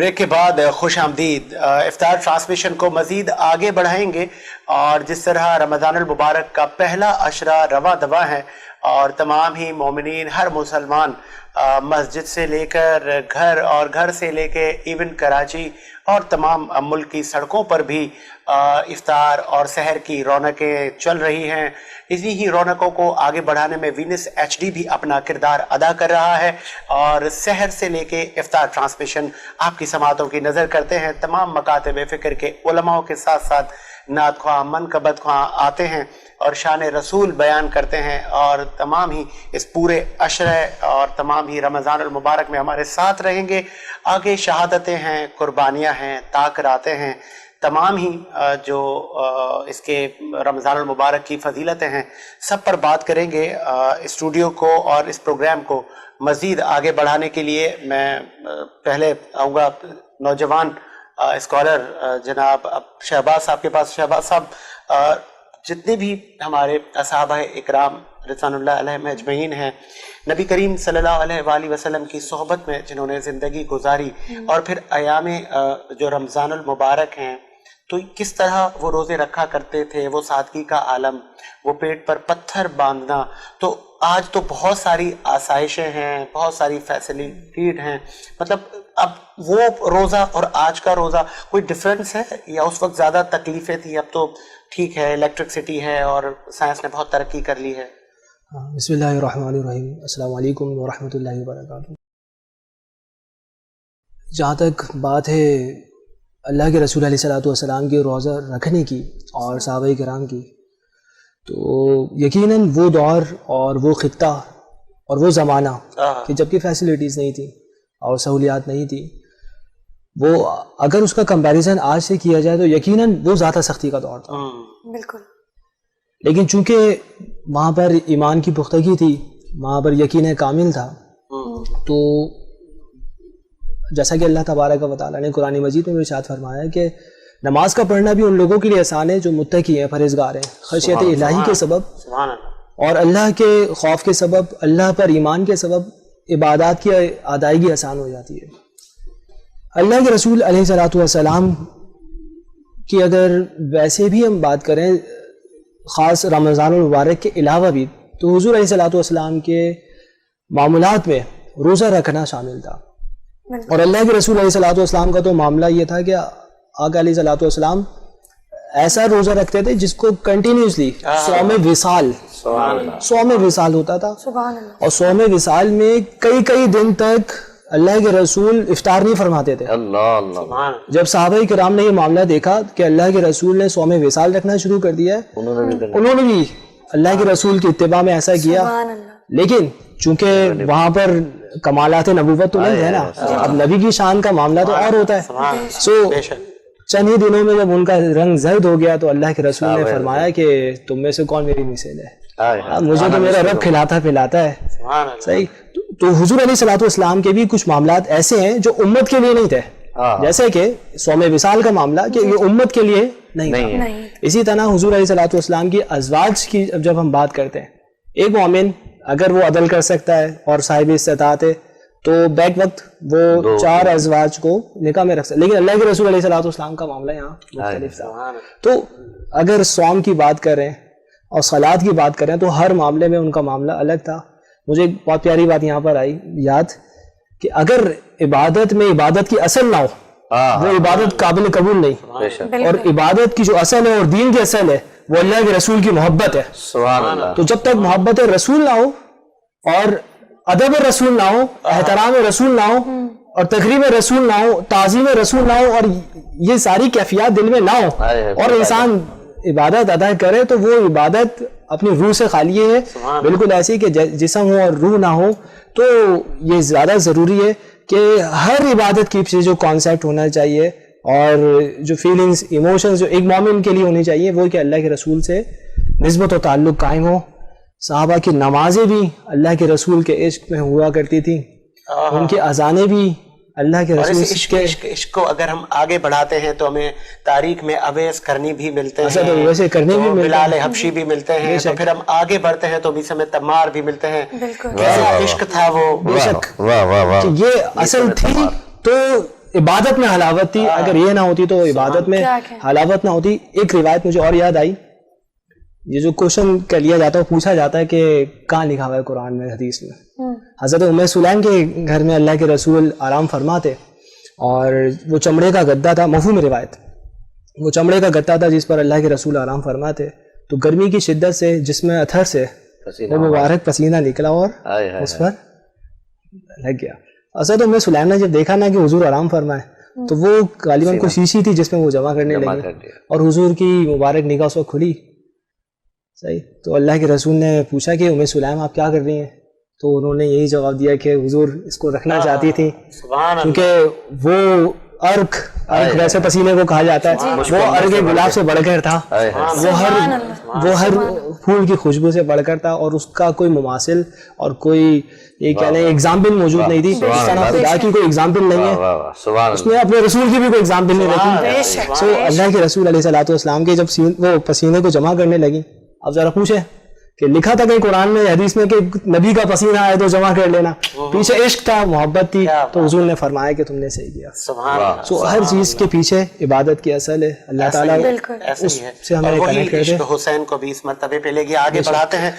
Break के बाद खुश आमदीद। इफ्तार ट्रांसमिशन को मजीद आगे बढ़ाएंगे और जिस तरह रमज़ानुल मुबारक का पहला अशरा रवा दवा है और तमाम ही मोमिनीन, हर मुसलमान मस्जिद से लेकर घर और घर से लेके इवन कराची और तमाम मुल्क की सड़कों पर भी इफ्तार और सहर की रौनकें चल रही हैं। इसी ही रौनकों को आगे बढ़ाने में वीनस HD भी अपना किरदार अदा कर रहा है और सहर से लेके इफ्तार ट्रांसमिशन आपकी समातों की नज़र करते हैं। तमाम मकातब फ़िक्र के उलमाओं के साथ साथ नात ख्वाह, मनकबत ख्वाह आते हैं और शान रसूल बयान करते हैं और तमाम ही इस पूरे अशरे और तमाम ही रमज़ानुल मुबारक में हमारे साथ रहेंगे। आगे शहादतें हैं, कुर्बानियाँ हैं, ताकरातें हैं, तमाम ही जो इसके रमज़ानुल मुबारक की फ़जीलतें हैं, सब पर बात करेंगे। स्टूडियो को और इस प्रोग्राम को मज़ीद आगे बढ़ाने के लिए मैं पहले आऊँगा नौजवान स्कॉलर जनाब शहबाज साहब के पास। शहबाज साहब, जितने भी हमारे असहाबा इकराम रिज़वानुल्लाह अलैहिम अजमईन हैं, नबी करीम सल्लल्लाहु अलैहि वसल्लम की सोहबत में जिन्होंने ज़िंदगी गुजारी और फिर अयाम जो रमज़ानुल मुबारक हैं, तो किस तरह वो रोज़े रखा करते थे, वो सादगी का आलम, वो पेट पर पत्थर बांधना। तो आज तो बहुत सारी आसाइशें हैं, बहुत सारी फैसिलिटीज हैं, मतलब अब वो रोज़ा और आज का रोज़ा कोई डिफरेंस है या उस वक्त ज़्यादा तकलीफ़ें थी? अब तो ठीक है, इलेक्ट्रिसिटी है और साइंस ने बहुत तरक्की कर ली है। बिस्मिल्लाहिर्रहमानिर्रहीम, अस्सलाम वालेकुम व रहमतुल्लाहि व बरकातुहू। जहाँ तक बात है अल्लाह के रसूल अलैहिस्सलातु वस्सलाम के रोज़ा रखने की और सहाबाए किराम की, तो यकीनन वो दौर और वो ख़ित्ता और वो ज़माना कि जबकि फैसिलिटीज़ नहीं थी और सहूलियात नहीं थी, वो अगर उसका कंपैरिजन आज से किया जाए तो यकीनन वो ज़्यादा सख्ती का दौर था। बिल्कुल। लेकिन चूँकि वहाँ पर ईमान की पुख्तगी थी, वहाँ पर यकीन कामिल था, तो जैसा कि अल्लाह तबारक व तआला ने कुरान मजीद में इरशाद फरमाया कि नमाज का पढ़ना भी उन लोगों के लिए आसान है जो मुत्तकी हैं, परहेज़गार हैं, खशियत इलाही के सबब और अल्लाह के खौफ के सबब, अल्लाह पर ईमान के सबब इबादत की अदायगी आसान हो जाती है। अल्लाह के रसूल अलैहिस्सलातु वस्सलाम की अगर वैसे भी हम बात करें ख़ास रमज़ानुल मुबारक के अलावा भी, तो हुज़ूर अलैहिस्सलातु वस्सलाम के मामूलात में रोज़ा रखना शामिल था। और अल्लाह के रसूल अलैहिस्सलातु वस्सलाम का तो मामला ये था कि आका अलैहिस्सलातु वस्सलाम ऐसा रोज़ा रखते थे जिसको कंटिन्यूसली सौम विसाल होता था और सौम विसाल में कई कई दिन तक अल्लाह के रसूल इफ्तार नहीं फरमाते थे। जब सहाबाए किराम ने ये मामला देखा कि अल्लाह के रसूल ने सौम विसाल रखना शुरू कर दिया है, उन्होंने भी अल्लाह के रसूल की इत्तिबा में ऐसा किया। लेकिन चूंकि वहाँ पर कमालात नबूवत तो नहीं है ना, अब नबी की शान का मामला तो और होता है। सो चंद ही दिनों में जब उनका रंग जर्द हो गया तो अल्लाह के रसूल ने फरमाया कि तुम में से कौन मेरी मिसाल है, मुझे तो मेरा रब खिलाता पिलाता है। सही। तो हुजूर अलैहिस्सलातु वस्सलाम के भी कुछ मामलात ऐसे हैं जो उम्मत के लिए नहीं थे, जैसे कि सौम विसाल का मामला कि ये उम्मत के लिए नहीं था। इसी तरह हुजूर अलैहिस्सलातु वस्सलाम की अज़वाज की जब हम बात करते हैं, एक मोमिन अगर वो अदल कर सकता है और साहिब इस्तिताअत है तो बैक वक्त वो 4 अज़वाज को निकाह में रख सकता है। लेकिन अल्लाह के रसूल अलैहिस्सलातु वस्सलाम का मामला यहाँ मुख्तलिफ था। तो अगर सौम की बात करें और सलात की बात करें तो हर मामले में उनका मामला अलग था। मुझे एक बहुत प्यारी बात यहाँ पर आई याद कि अगर इबादत में इबादत की असल ना हो, वो इबादत काबिल कबूल नहीं, और इबादत की जो असल है और दीन की असल है वो अल्लाह के रसूल की मोहब्बत है। तो जब तक मोहब्बत रसूल ना हो और अदब रसूल ना हो, एहतराम रसूल ना हो और तकरीब रसूल ना हो, ताज़ीम रसूल ना हो और ये सारी कैफियत दिल में ना हो और इंसान इबादत अदा करे, तो वो इबादत अपनी रूह से खाली है, बिल्कुल ऐसी कि जिस्म हो और रूह ना हो। तो ये ज़्यादा ज़रूरी है कि हर इबादत के पीछे जो कॉन्सेप्ट होना चाहिए और जो फीलिंग्स, इमोशंस जो एक मोमिन के लिए होनी चाहिए, वो कि अल्लाह के रसूल से निस्बत और ताल्लुक़ कायम हो। सहाबा की नमाजें भी अल्लाह के रसूल के इश्क में हुआ करती थी, उनकी अज़ानें भी अल्लाह के रसूल के इश्क को अगर हम आगे बढ़ाते हैं तो हमें तारीख में अवैस करनी भी मिलते हैं, तो वैसे करने भी बिलाल हबशी भी मिलते हैं, तो फिर हम आगे बढ़ते हैं तो भी समय तम्मार भी मिलते हैं। कैसा इश्क था वो, बेशक ये असल थी। तो عبادت میں حلاوت تھی. اگر یہ نہ ہوتی تو عبادت میں حلاوت نہ ہوتی. ایک روایت مجھے اور یاد آئی, یہ جو کوشچن کر لیا جاتا ہے, پوچھا جاتا ہے کہ کہاں لکھا ہوا ہے قرآن میں, حدیث میں. حضرت ام سلیم کے گھر میں اللہ کے رسول آرام فرماتے, اور وہ چمڑے کا گدا تھا, مفہوم روایت, وہ چمڑے کا گدا تھا جس پر اللہ کے رسول آرام فرماتے. تو گرمی کی شدت سے جس میں اتھر سے وہ مبارک پسینہ نکلا اور اس پر لگ گیا. حضرت ام سلیم نے جب دیکھا نا کہ حضور آرام فرمائے, تو وہ غالباً کوئی شیشی تھی جس میں وہ جمع کرنے لگے, اور حضور کی مبارک نگاہ اس وقت کھلی. صحیح. تو اللہ کے رسول نے پوچھا کہ ام سلیم آپ کیا کر رہی ہیں؟ تو انہوں نے یہی جواب دیا کہ حضور اس کو رکھنا چاہتی تھی, کیونکہ وہ عرق ویسے پسینے کو کہا جاتا ہے, وہ عرق گلاب سے بڑھ کر تھا, وہ ہر پھول کی خوشبو سے بڑھ کر تھا, اور اس کا کوئی مماثل اور کوئی یہ کہہ لیں ایگزامپل موجود نہیں تھی. اس طرح خدا کی کوئی ایگزامپل نہیں ہے, اس نے اپنے رسول کی بھی کوئی ایگزامپل نہیں رکھی. سو اللہ کے رسول علیہ الصلوۃ والسلام کے جب وہ پسینے کو جمع کرنے لگی, اب ذرا پوچھے کہ لکھا تھا کہ قرآن میں حدیث میں کہ نبی کا پسینہ آئے تو جمع کر لینا, پیچھے عشق تھا, محبت تھی, تو حضور نے فرمایا کہ تم نے صحیح کیا. سو ہر چیز کے پیچھے عبادت کی اصل ہے. اللہ تعالیٰ اس سے ہمیں کنیکٹ کرتے. حسین کو بھی اس مرتبے پہ لے کے آگے بڑھاتے ہیں.